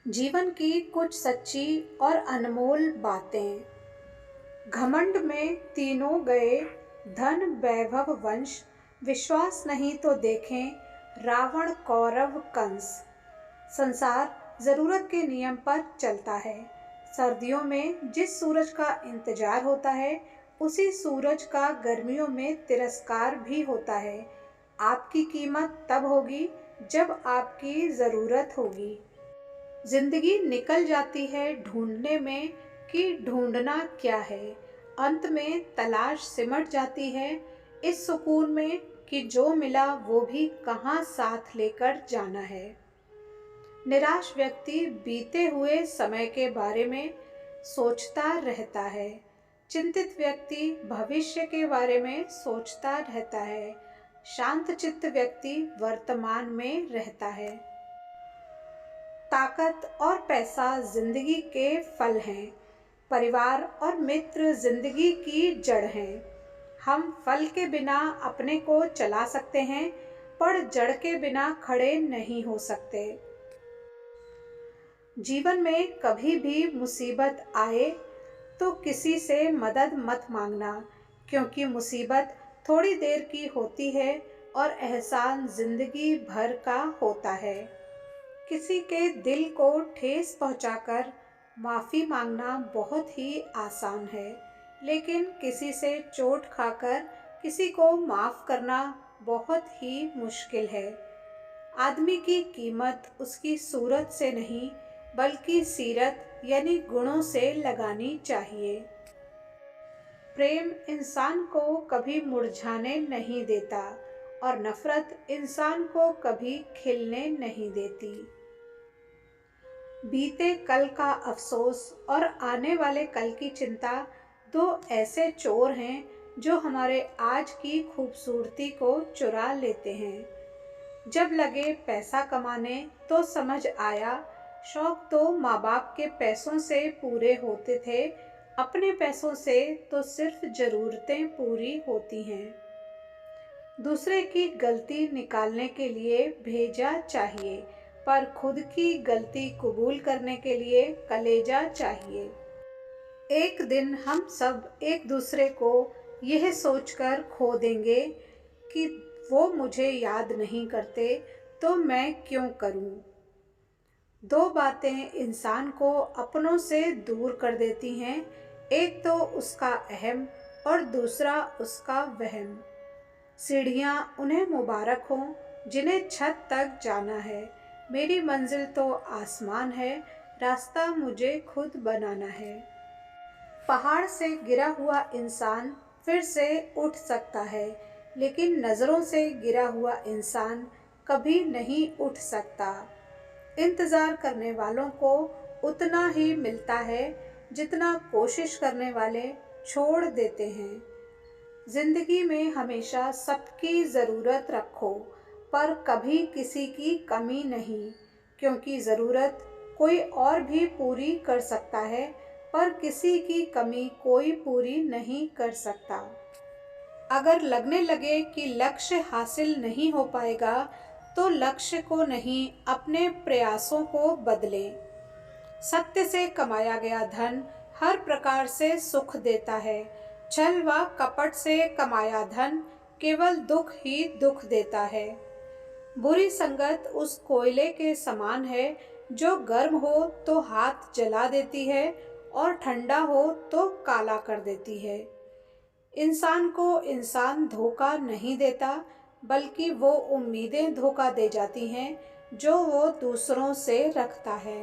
जीवन की कुछ सच्ची और अनमोल बातें। घमंड में तीनों गए, धन वैभव वंश, विश्वास नहीं तो देखें रावण कौरव कंस। संसार जरूरत के नियम पर चलता है। सर्दियों में जिस सूरज का इंतजार होता है, उसी सूरज का गर्मियों में तिरस्कार भी होता है। आपकी कीमत तब होगी जब आपकी जरूरत होगी। जिंदगी निकल जाती है ढूंढने में कि ढूंढना क्या है। अंत में तलाश सिमट जाती है इस सुकून में कि जो मिला वो भी कहाँ साथ लेकर जाना है। निराश व्यक्ति बीते हुए समय के बारे में सोचता रहता है। चिंतित व्यक्ति भविष्य के बारे में सोचता रहता है। शांत चित्त व्यक्ति वर्तमान में रहता है। ताकत और पैसा जिंदगी के फल हैं। परिवार और मित्र जिंदगी की जड़ हैं। हम फल के बिना अपने को चला सकते हैं, पर जड़ के बिना खड़े नहीं हो सकते। जीवन में कभी भी मुसीबत आए तो किसी से मदद मत मांगना, क्योंकि मुसीबत थोड़ी देर की होती है और एहसान जिंदगी भर का होता है। किसी के दिल को ठेस पहुंचाकर माफ़ी मांगना बहुत ही आसान है, लेकिन किसी से चोट खाकर किसी को माफ़ करना बहुत ही मुश्किल है। आदमी की कीमत उसकी सूरत से नहीं, बल्कि सीरत यानी गुणों से लगानी चाहिए। प्रेम इंसान को कभी मुरझाने नहीं देता और नफरत इंसान को कभी खिलने नहीं देती। बीते कल का अफसोस और आने वाले कल की चिंता दो ऐसे चोर हैं जो हमारे आज की खूबसूरती को चुरा लेते हैं। जब लगे पैसा कमाने तो समझ आया शौक तो माँ बाप के पैसों से पूरे होते थे, अपने पैसों से तो सिर्फ ज़रूरतें पूरी होती हैं। दूसरे की गलती निकालने के लिए भेजा चाहिए, पर खुद की गलती कबूल करने के लिए कलेजा चाहिए। एक दिन हम सब एक दूसरे को यह सोचकर खो देंगे कि वो मुझे याद नहीं करते तो मैं क्यों करूं। दो बातें इंसान को अपनों से दूर कर देती हैं, एक तो उसका अहम और दूसरा उसका वहम। सीढ़ियाँ उन्हें मुबारक हों जिन्हें छत तक जाना है। मेरी मंजिल तो आसमान है, रास्ता मुझे खुद बनाना है। पहाड़ से गिरा हुआ इंसान फिर से उठ सकता है, लेकिन नज़रों से गिरा हुआ इंसान कभी नहीं उठ सकता। इंतज़ार करने वालों को उतना ही मिलता है जितना कोशिश करने वाले छोड़ देते हैं। जिंदगी में हमेशा सबकी ज़रूरत रखो, पर कभी किसी की कमी नहीं, क्योंकि ज़रूरत कोई और भी पूरी कर सकता है, पर किसी की कमी कोई पूरी नहीं कर सकता। अगर लगने लगे कि लक्ष्य हासिल नहीं हो पाएगा, तो लक्ष्य को नहीं, अपने प्रयासों को बदलें। सत्य से कमाया गया धन हर प्रकार से सुख देता है। छल व कपट से कमाया धन केवल दुख ही दुख देता है। बुरी संगत उस कोयले के समान है जो गर्म हो तो हाथ जला देती है और ठंडा हो तो काला कर देती है। इंसान को इंसान धोखा नहीं देता, बल्कि वो उम्मीदें धोखा दे जाती हैं जो वो दूसरों से रखता है।